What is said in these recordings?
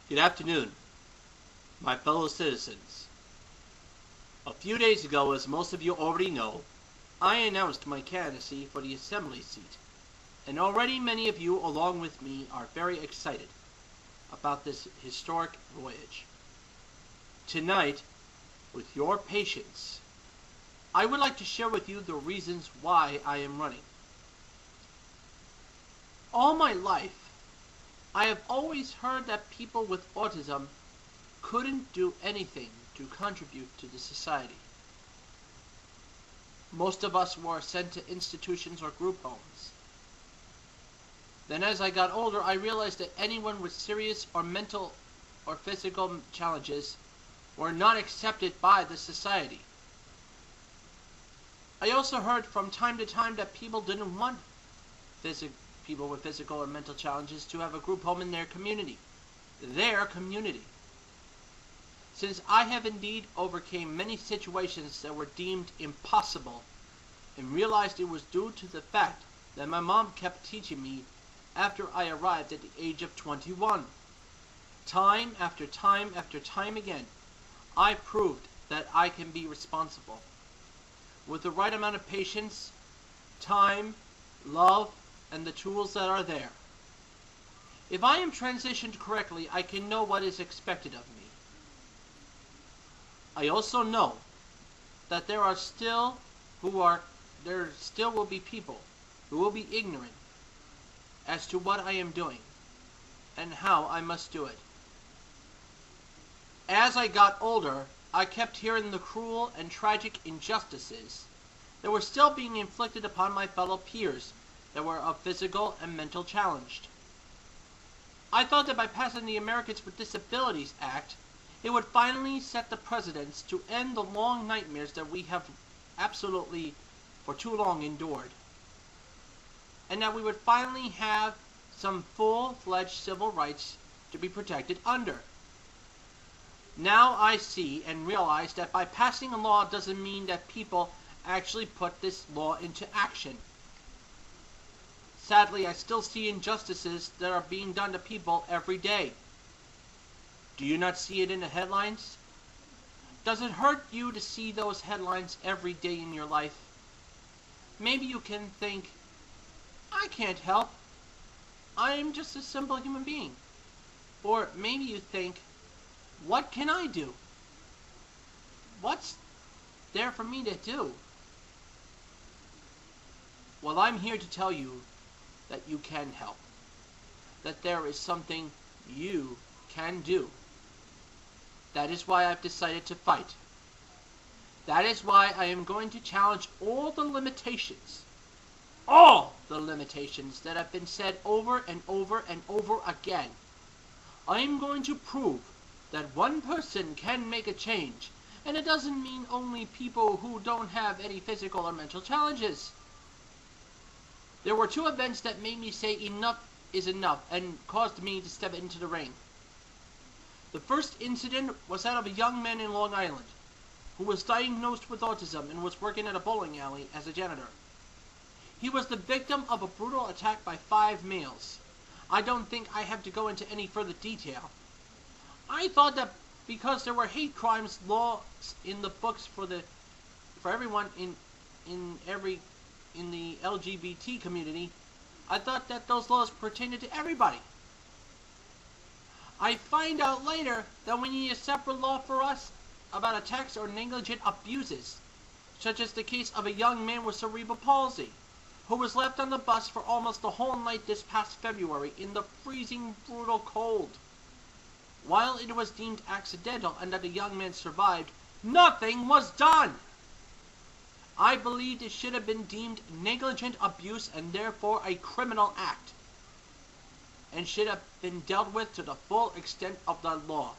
Good afternoon, my fellow citizens. A few days ago, as most of you already know, I announced my candidacy for the Assembly seat, and already many of you, along with me, are very excited about this historic voyage. Tonight, with your patience, I would like to share with you the reasons why I am running. All my life, I have always heard that people with autism couldn't do anything to contribute to the society. Most of us were sent to institutions or group homes. Then as I got older, I realized that anyone with serious or mental or physical challenges were not accepted by the society. I also heard from time to time that people didn't want people with physical or mental challenges to have a group home in their community. Since I have indeed overcame many situations that were deemed impossible and realized it was due to the fact that my mom kept teaching me after I arrived at the age of 21. Time after time after time again, I proved that I can be responsible. With the right amount of patience, time, love, and the tools that are there. If I am transitioned correctly, I can know what is expected of me. I also know that there still will be people who will be ignorant as to what I am doing and how I must do it. As I got older, I kept hearing the cruel and tragic injustices that were still being inflicted upon my fellow peers that were of physical and mental challenged. I thought that by passing the Americans with Disabilities Act, it would finally set the precedents to end the long nightmares that we have absolutely for too long endured, and that we would finally have some full-fledged civil rights to be protected under. Now I see and realize that by passing a law doesn't mean that people actually put this law into action. Sadly, I still see injustices that are being done to people every day. Do you not see it in the headlines? Does it hurt you to see those headlines every day in your life? Maybe you can think, I can't help. I am just a simple human being. Or maybe you think, what can I do? What's there for me to do? Well, I'm here to tell you that you can help. That there is something you can do. That is why I've decided to fight. That is why I am going to challenge all the limitations that have been said over and over and over again. I am going to prove that one person can make a change, and it doesn't mean only people who don't have any physical or mental challenges. There were two events that made me say enough is enough and caused me to step into the ring. The first incident was that of a young man in Long Island who was diagnosed with autism and was working at a bowling alley as a janitor. He was the victim of a brutal attack by 5 males. I don't think I have to go into any further detail. I thought that because there were hate crimes laws in the books for everyone in the LGBT community, I thought that those laws pertained to everybody. I find out later that we need a separate law for us about attacks or negligent abuses, such as the case of a young man with cerebral palsy, who was left on the bus for almost the whole night this past February in the freezing, brutal cold. While it was deemed accidental and that the young man survived, nothing was done. I believed it should have been deemed negligent abuse and therefore a criminal act, and should have been dealt with to the full extent of the law.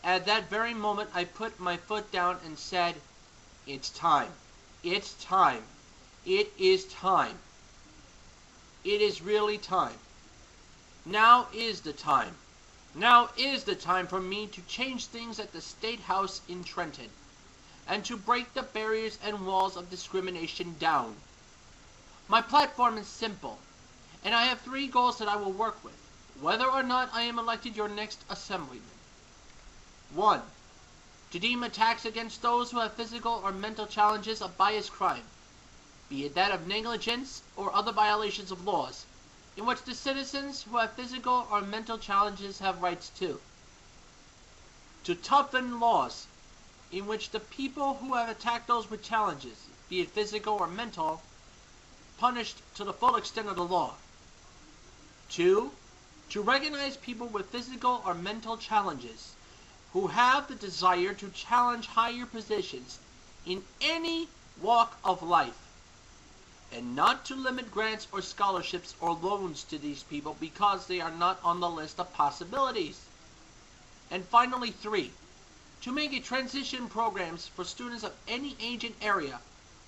At that very moment, I put my foot down and said, it's time. It's time. It is time. It is really time. Now is the time. Now is the time for me to change things at the State House in Trenton, and to break the barriers and walls of discrimination down. My platform is simple, and I have 3 goals that I will work with. whether or not I am elected your next assemblyman. 1. To deem attacks against those who have physical or mental challenges a biased crime, be it that of negligence or other violations of laws, in which the citizens who have physical or mental challenges have rights to. To toughen laws, in which the people who have attacked those with challenges, be it physical or mental, punished to the full extent of the law. 2. To recognize people with physical or mental challenges who have the desire to challenge higher positions in any walk of life, and not to limit grants or scholarships or loans to these people because they are not on the list of possibilities. And finally, 3. To make a transition programs for students of any age and area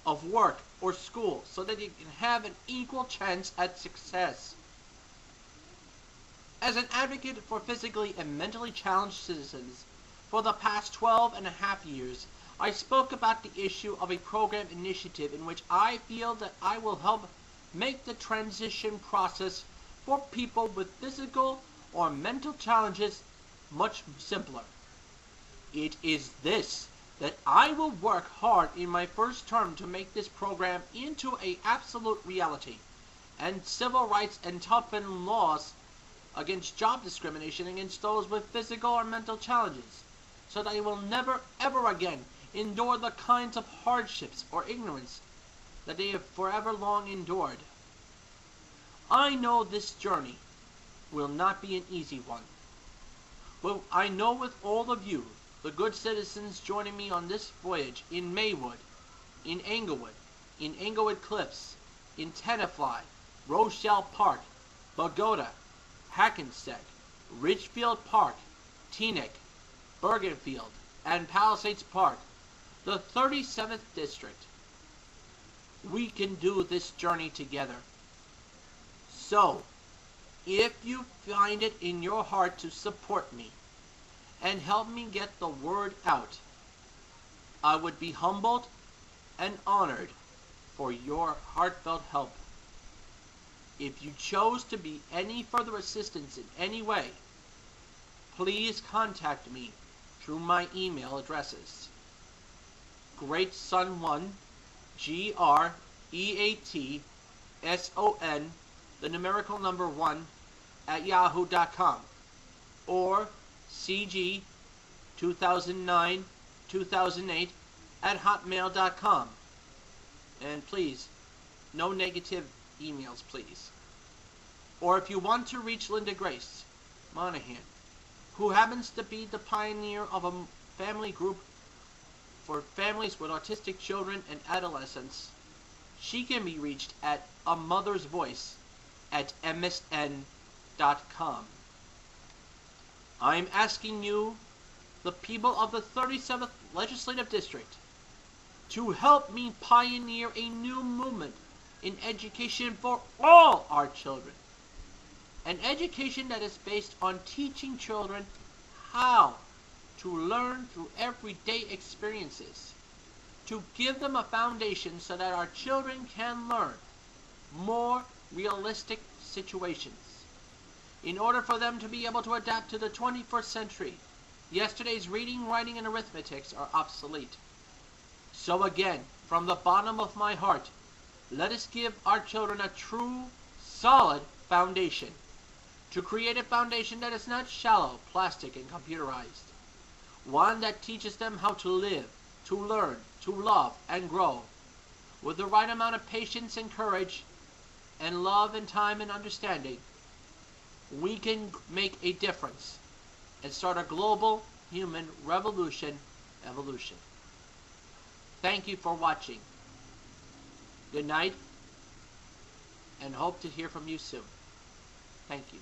of work or school so that they can have an equal chance at success. As an advocate for physically and mentally challenged citizens for the past 12.5 years, I spoke about the issue of a program initiative in which I feel that I will help make the transition process for people with physical or mental challenges much simpler. It is this that I will work hard in my first term to make this program into an absolute reality, and civil rights and toughen laws against job discrimination against those with physical or mental challenges, so that I will never ever again endure the kinds of hardships or ignorance that they have forever long endured. I know this journey will not be an easy one, but I know with all of you, the good citizens joining me on this voyage in Maywood, in Englewood Cliffs, in Tenafly, Rochelle Park, Bogota, Hackensack, Ridgefield Park, Teaneck, Bergenfield, and Palisades Park, the 37th District. We can do this journey together. So, if you find it in your heart to support me and help me get the word out, I would be humbled and honored for your heartfelt help. If you chose to be any further assistance in any way, please contact me through my email addresses. GreatSon1, GREATSON, the numerical number 1, at yahoo.com, or CG2009-2008 at hotmail.com. And please, no negative emails, please. Or if you want to reach Linda Grace Monahan, who happens to be the pioneer of a family group for families with autistic children and adolescents, she can be reached at amothersvoice@msn.com. I'm asking you, the people of the 37th Legislative District, to help me pioneer a new movement in education for all our children. An education that is based on teaching children how to learn through everyday experiences, to give them a foundation so that our children can learn more realistic situations. In order for them to be able to adapt to the 21st century, yesterday's reading, writing, and arithmetics are obsolete. So again, from the bottom of my heart, let us give our children a true, solid foundation. To create a foundation that is not shallow, plastic, and computerized. One that teaches them how to live, to learn, to love, and grow. With the right amount of patience and courage, and love and time and understanding, we can make a difference and start a global human evolution. Thank you for watching. Good night, and hope to hear from you soon. Thank you.